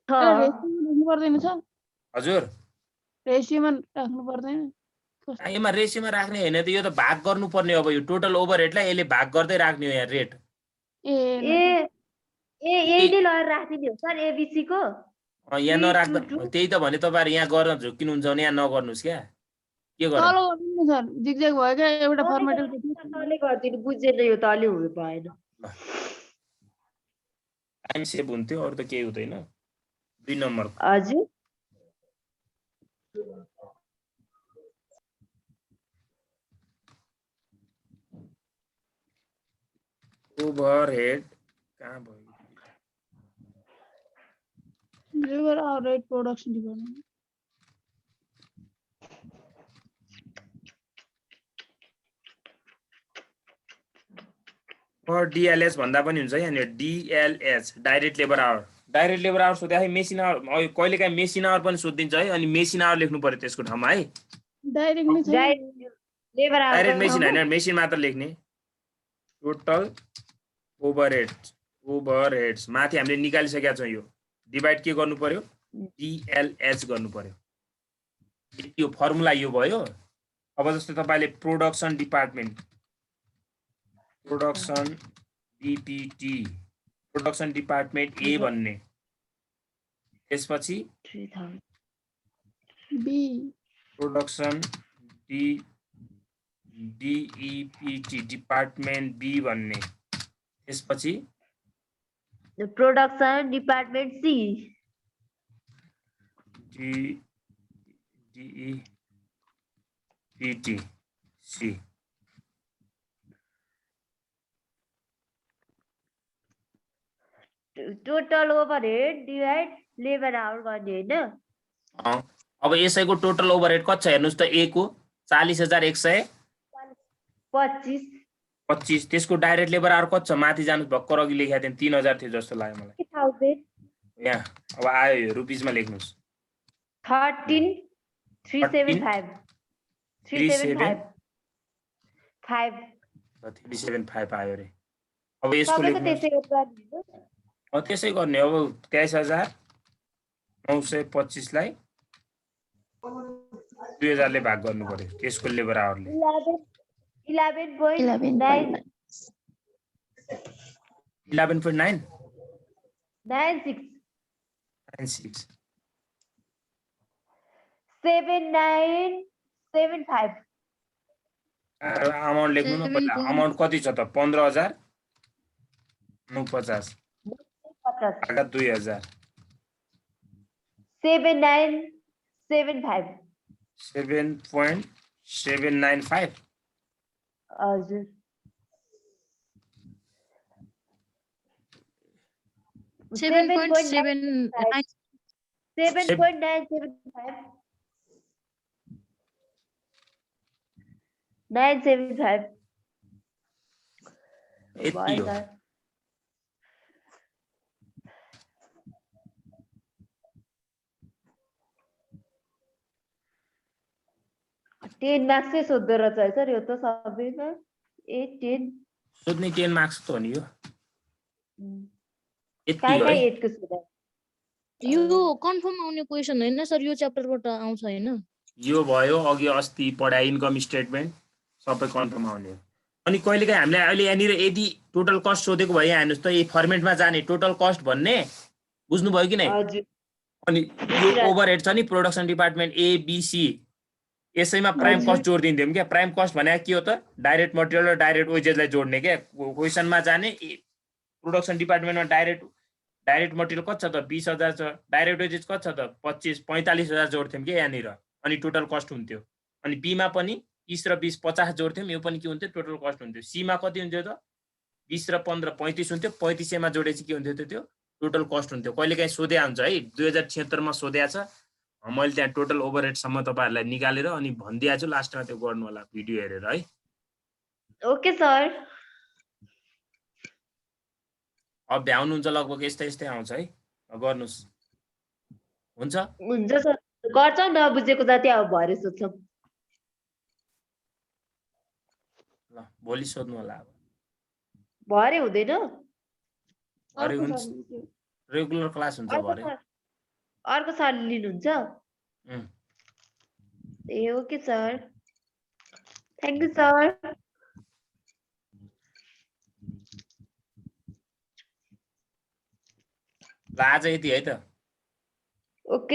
राख्नु पर्दैन छ हजुर रेसियोमा राख्नु पर्दैन यसमा रेसियोमा राख्ने हैन त यो त भाग गर्नुपर्ने अब यो टोटल ओभरहेडलाई यसले भाग गर्दै राख्ने हो यहाँ रेट ए यही नै लगाएर राखिदिने हो सर एबिसी को यहाँ नराख्दा त्यही त भने तपाईहरु यहाँ गर्न झुक्किनुहुन्छ भने यहाँ नगर्नुस् क्या के गर्नु तल गर्नु सर जिगज्याग भयो क्या एउटा फर्मेट तले गरिदिनु बुझेन यो तले हुनु भएन टाइम सेभ हुन्थ्यो अरु त केही हुँदैन 2 नम्बर हजुर ओभरहेड कहाँ भयो labour hour rate production department और डीएलएस भन्दा पनि हुन्छ यहाँ डीएलएस डाइरेक्ट लेबर आवर सोध्दा मेसिन आवर कहिलेकाहीँ मेसिन आवर पनि सोधिदिन्छ है अनि मेसिन आवर लेख्नु पर्यो त्यसको ठाउँमा है डाइरेक्ट नै छ लेबर डाइरेक्ट मेसिन हैन मेसिन मात्र लेख्ने टोटल ओभरहेड्स माथि हामीले निकालिसकेका छौं यो डिभाइड के गर्नु पर्यो डीएलएच गर्नु पर्यो यो फर्मुला यो भयो अब जस्तो तपाईले production department production DPT production department A भन्ने त्यसपछि 3000 B production DEPT department B भन्ने त्यसपछि production department C DEPT C total overhead divide labour hour गर्ने हैन अब यसैको टोटल ओभरहेड कति छ हेर्नुस् त ए को 40,125 25 त्यसको डाइरेक्ट लेबर आवर कति छ माथि जानुस् भक्कर अघि लेखेको थिएँ 3,000 थियो जस्तो लाग्यो मलाई 3000 यहाँ अब आयो यो रुपीजमा लेख्नुस् 13 375. 375. 5. 375 आयो रे अब यसको सबैको लेख्नु त्यसै गर्नु त्यसै गर्ने अब 23,925 लाई 2000 ले भाग गर्नु पर्यो त्यसको लेबर आवरले 11.9 11.9 96 96 7975 अमाउन्ट लेख्नु न पहिला अमाउन्ट कति छ त 15,950 भागा 2000 7975 7.795 हजुर 7.7 7.975 975 यति हो टेन मार्क्स चाहिँ सोध्दो रहेछ है सर यो त सबैमा 8 10 सोध्ने 10 मार्क्स त हो नि यो यति काहीँ हो काहीँ है 8 को सोधा यो कन्फर्म आउने क्वेसन हैन सर यो च्याप्टरबाट आउँछ हैन यो भयो अघि अस्ति पढाए इन्कम स्टेटमेन्ट सबै कन्फर्म आउने हो अनि कहिलेकाहीँ हामीले अहिले यहाँनिर यदि टोटल कस्ट सोधेको भए हाल्नुहोस् त यही फर्मेटमा जाने टोटल कस्ट भन्ने बुझ्नुभयो कि नै हजुर अनि यो ओभरहेड छ नि प्रोडक्सन डिपार्टमेन्ट एबिसी यसैमा प्राइम हजुर। कस्ट जोडिदिन्थ्यौँ क्या प्राइम कस्ट भने के हो त डाइरेक्ट मटेरियल र डाइरेक्ट वेजेसलाई जोड्ने क्या क्वेसनमा जाने प्रोडक्सन डिपार्टमेन्टमा डाइरेक्ट मटेरियल कति छ त 20,000 छ डाइरेक्ट वेजेस कति छ त 45,000 जोड्थ्यौँ क्या यहाँनिर अनि टोटल कस्ट हुन्थ्यो अनि बीमा पनि 30 र 20 50 जोड्थ्यौँ यो पनि के हुन्थ्यो टोटल कस्ट हुन्थ्यो सीमा कति हुन्थ्यो त 20 र 15 35 हुन्थ्यो 35 मा जोडेपछि के हुन्थ्यो त्यो टोटल कस्ट हुन्थ्यो कहिलेकाहीँ सोध्या हुन्छ है 2076 मा सोध्या छ मैले त्यहाँ टोटल ओभरहेडसम्म तपाईँहरूलाई निकालेर अनि भनिदिएको छु लास्टमा त्यो गर्नु होला भिडियो हेरेर है ओके सर अब भ्याउनुहुन्छ लगभग यस्तै आउँछ है गर्नुहोस् हुन्छ हुन्छ सर गर्छ नबुझेको जति अब भरे सोध्छौँ ल भोलि सोध्नु होला अब भरे हुँदैन भरे हुन्छ रेगुलर क्लास हुन्छ भरे अर्को सर लिनुहुन्छ ए okay sir thank you sir ल आज यति है त ओके